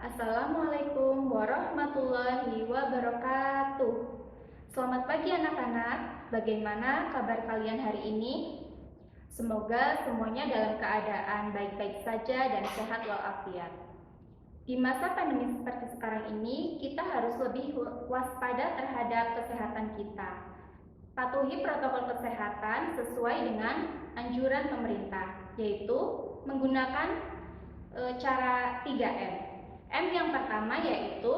Assalamualaikum warahmatullahi wabarakatuh. Selamat pagi anak-anak, bagaimana kabar kalian hari ini? Semoga semuanya dalam keadaan baik-baik saja dan sehat walafiat. Di masa pandemi seperti sekarang ini, kita harus lebih waspada terhadap kesehatan kita. Patuhi protokol kesehatan sesuai dengan anjuran pemerintah, yaitu menggunakan cara 3M. M yang pertama yaitu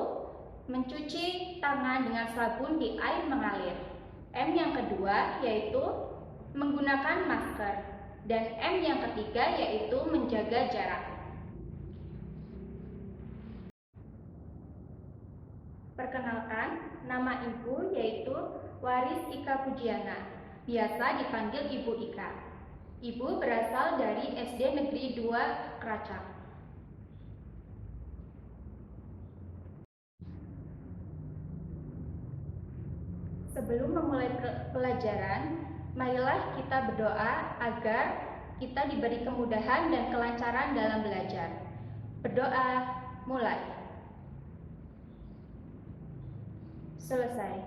mencuci tangan dengan sabun di air mengalir. M yang kedua yaitu menggunakan masker. Dan M yang ketiga yaitu menjaga jarak. Perkenalkan, nama ibu yaitu Waris Ika Pujiana, biasa dipanggil Ibu Ika. Ibu berasal dari SD Negeri 2 Keracak. Sebelum memulai pelajaran, marilah kita berdoa agar kita diberi kemudahan dan kelancaran dalam belajar. Berdoa, mulai. Selesai.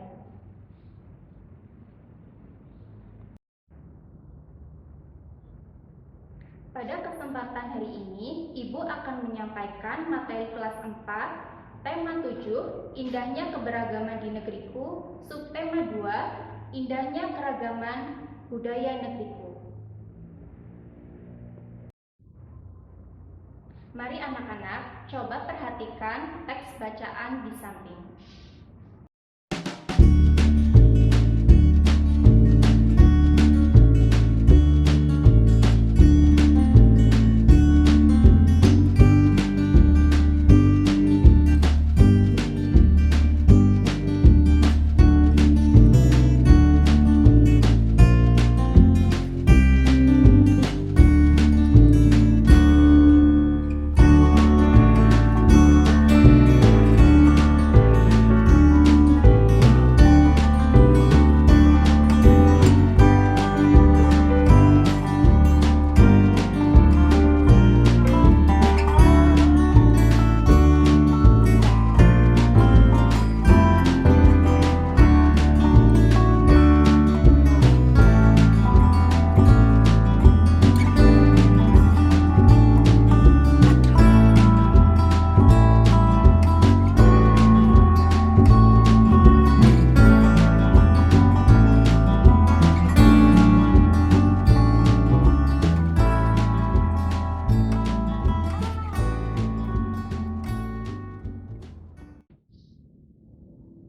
Pada kesempatan hari ini, Ibu akan menyampaikan materi kelas 4, tema 7, indahnya keberagaman di negeriku, subtema 2, indahnya keragaman budaya negeriku. Mari anak-anak, coba perhatikan teks bacaan di samping.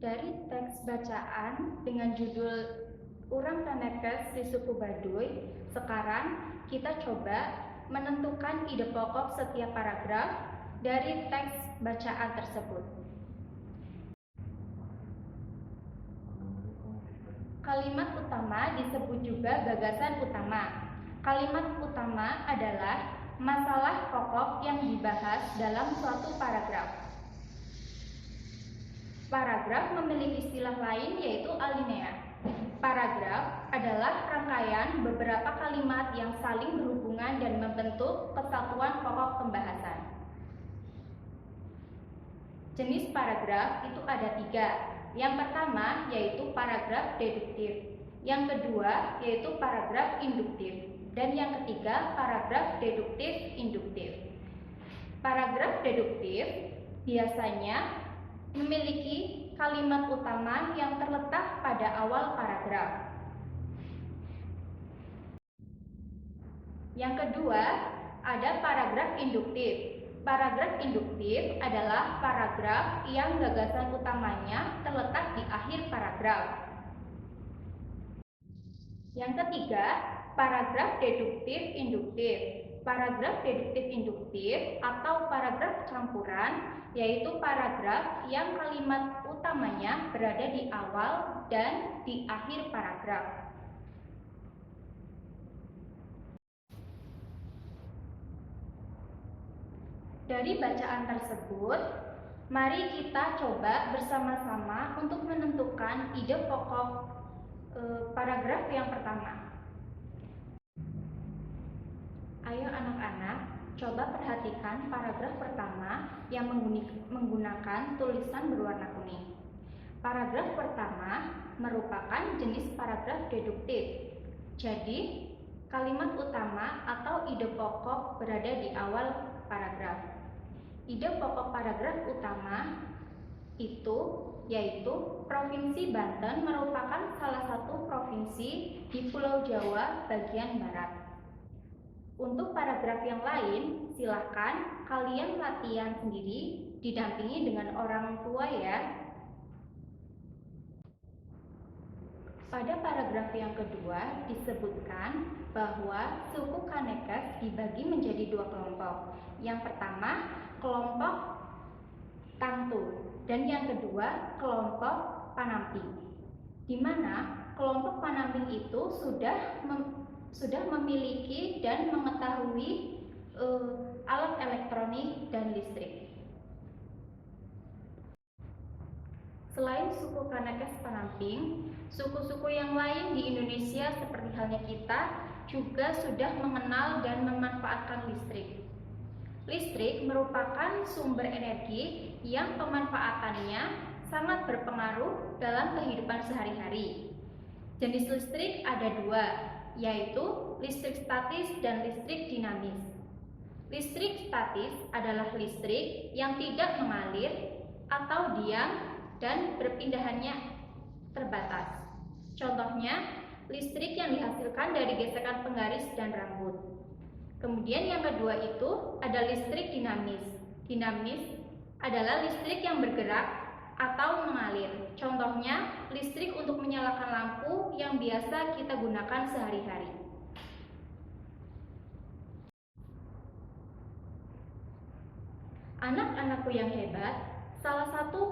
Dari teks bacaan dengan judul Urang Kanekes si Suku Baduy, sekarang kita coba menentukan ide pokok setiap paragraf dari teks bacaan tersebut. Kalimat utama disebut juga gagasan utama. Kalimat utama adalah masalah pokok yang dibahas dalam suatu paragraf. Paragraf memiliki istilah lain yaitu alinea. Paragraf adalah rangkaian beberapa kalimat yang saling berhubungan dan membentuk kesatuan pokok pembahasan. Jenis paragraf itu ada 3. Yang pertama yaitu paragraf deduktif. Yang kedua yaitu paragraf induktif. Dan yang ketiga paragraf deduktif induktif. Paragraf deduktif biasanya memiliki kalimat utama yang terletak pada awal paragraf. Yang kedua, ada paragraf induktif. Paragraf induktif adalah paragraf yang gagasan utamanya terletak di akhir paragraf. Yang ketiga, paragraf deduktif induktif. Paragraf deduktif induktif atau paragraf campuran yaitu paragraf yang kalimat utamanya berada di awal dan di akhir paragraf. Dari bacaan tersebut, mari kita coba bersama-sama untuk menentukan ide pokok paragraf yang pertama. Ayo anak-anak, coba perhatikan paragraf pertama yang menggunakan tulisan berwarna kuning. Paragraf pertama merupakan jenis paragraf deduktif. Jadi, kalimat utama atau ide pokok berada di awal paragraf. Ide pokok paragraf utama itu yaitu Provinsi Banten merupakan salah satu provinsi di Pulau Jawa bagian barat. Untuk paragraf yang lain, silahkan kalian latihan sendiri didampingi dengan orang tua ya. Pada paragraf yang kedua disebutkan bahwa suku Kanekes dibagi menjadi dua kelompok. Yang pertama, kelompok Tangtu, dan yang kedua, kelompok Panamping. Di mana kelompok Panamping itu sudah memiliki dan mengetahui alat elektronik dan listrik. Selain suku Kanekes Panamping, suku-suku yang lain di Indonesia seperti halnya kita juga sudah mengenal dan memanfaatkan listrik. Listrik merupakan sumber energi yang pemanfaatannya sangat berpengaruh dalam kehidupan sehari-hari. Jenis listrik ada dua, yaitu listrik statis dan listrik dinamis. Listrik statis adalah listrik yang tidak mengalir atau diam dan perpindahannya terbatas. Contohnya, listrik yang dihasilkan dari gesekan penggaris dan rambut. Kemudian yang kedua itu ada listrik dinamis. Dinamis adalah listrik yang bergerak atau mengalir. Contohnya, listrik untuk menyalakan lampu yang biasa kita gunakan sehari-hari. Anak-anakku yang hebat, salah satu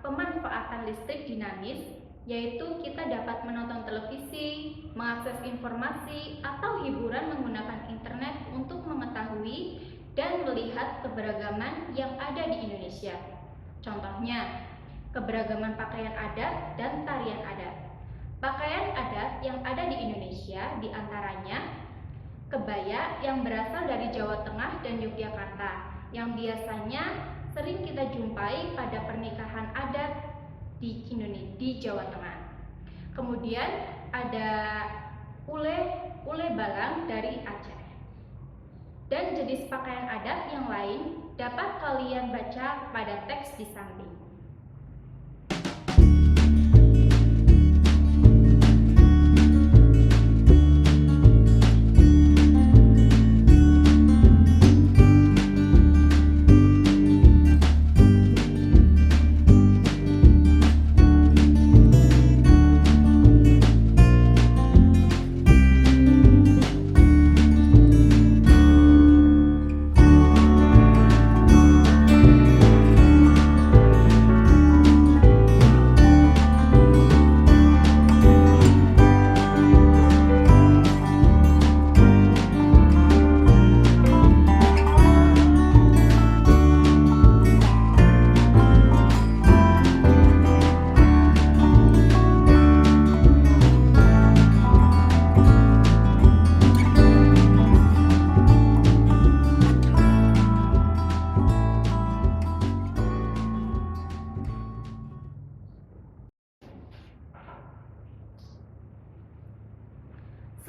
pemanfaatan listrik dinamis yaitu kita dapat menonton televisi, mengakses informasi, atau hiburan menggunakan internet untuk mengetahui dan melihat keberagaman yang ada di Indonesia. Contohnya, keberagaman pakaian adat dan tarian adat. Pakaian adat yang ada di Indonesia diantaranya kebaya yang berasal dari Jawa Tengah dan Yogyakarta, yang biasanya sering kita jumpai pada pernikahan adat di Jawa Tengah. Kemudian ada ule balang dari Aceh. Dan jenis pakaian adat yang lain dapat kalian baca pada teks di samping.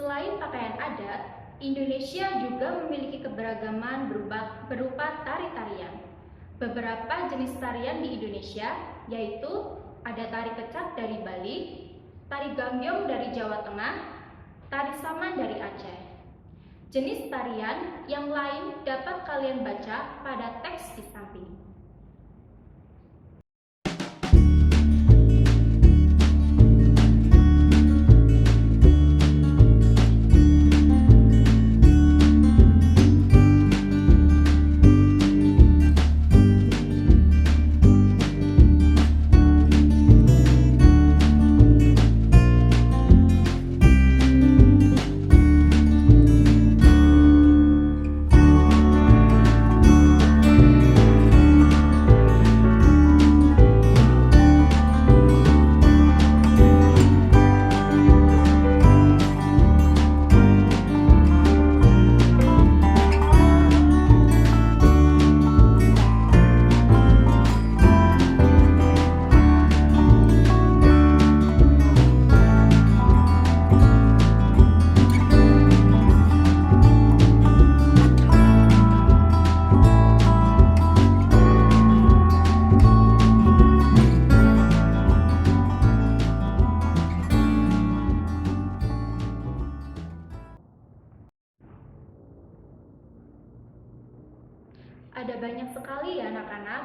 Selain pakaian adat, Indonesia juga memiliki keberagaman berupa tari-tarian. Beberapa jenis tarian di Indonesia yaitu ada tari kecak dari Bali, tari gambyong dari Jawa Tengah, tari saman dari Aceh. Jenis tarian yang lain dapat kalian baca pada teks di samping.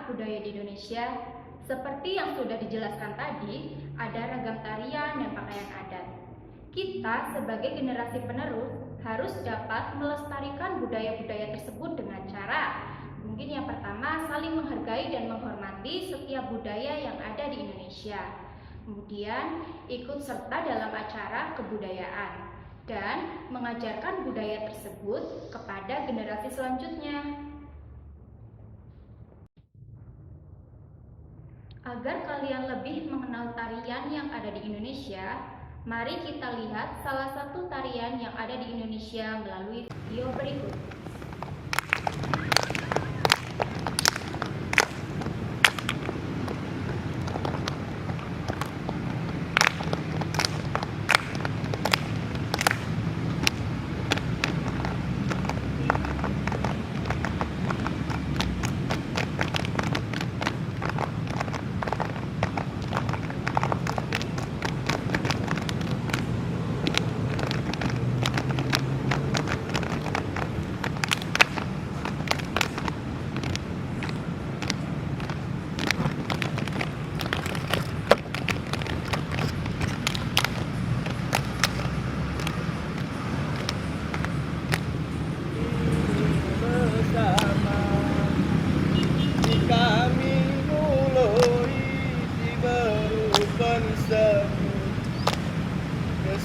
budaya di Indonesia, seperti yang sudah dijelaskan tadi, ada ragam tarian dan pakaian adat. Kita sebagai generasi penerus harus dapat melestarikan budaya-budaya tersebut dengan cara mungkin yang pertama saling menghargai dan menghormati setiap budaya yang ada di Indonesia. Kemudian ikut serta dalam acara kebudayaan dan mengajarkan budaya tersebut kepada generasi selanjutnya. Agar kalian lebih mengenal tarian yang ada di Indonesia, mari kita lihat salah satu tarian yang ada di Indonesia melalui video berikut.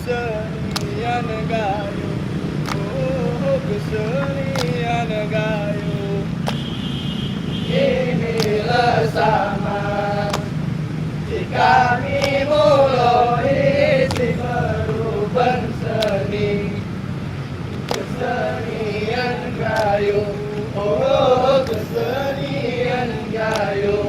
Kesenian gayo, oh kesenian gayo, inilah sama. Kami mulai si perubahan seni, kesenian gayo, oh kesenian gayo.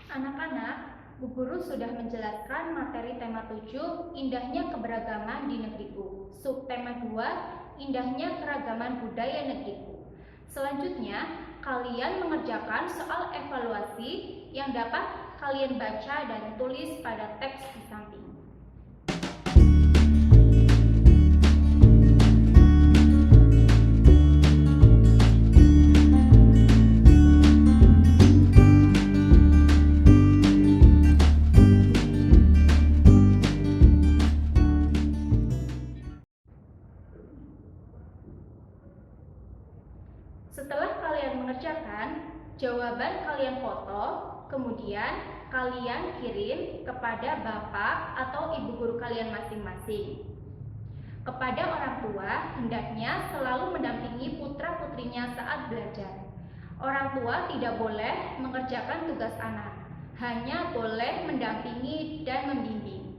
Anak-anak, Bu Guru sudah menjelaskan materi tema 7, indahnya keberagaman di negeriku. Subtema 2, indahnya keragaman budaya negeriku. Selanjutnya, kalian mengerjakan soal evaluasi yang dapat kalian baca dan tulis pada teks di samping. jawaban kalian foto, kemudian kalian kirim kepada bapak atau ibu guru kalian masing-masing. Kepada orang tua, hendaknya selalu mendampingi putra-putrinya saat belajar. Orang tua tidak boleh mengerjakan tugas anak, hanya boleh mendampingi dan membimbing.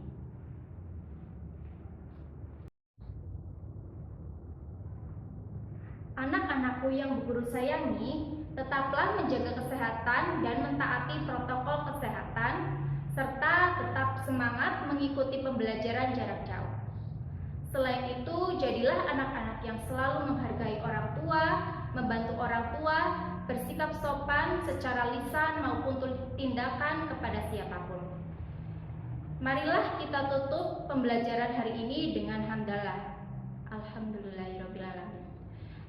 Anak-anakku yang Bu Guru sayangi, tetaplah menjaga kesehatan dan mentaati protokol kesehatan, serta tetap semangat mengikuti pembelajaran jarak jauh. Selain itu, jadilah anak-anak yang selalu menghargai orang tua, membantu orang tua, bersikap sopan secara lisan maupun tindakan kepada siapapun. Marilah kita tutup pembelajaran hari ini dengan hamdalah. Alhamdulillahirrabbilalamin.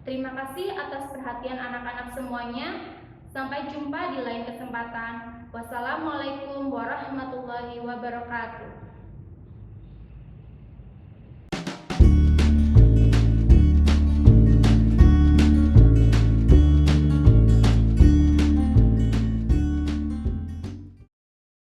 Terima kasih atas perhatian anak-anak semuanya. Sampai jumpa di lain kesempatan. Wassalamualaikum warahmatullahi wabarakatuh.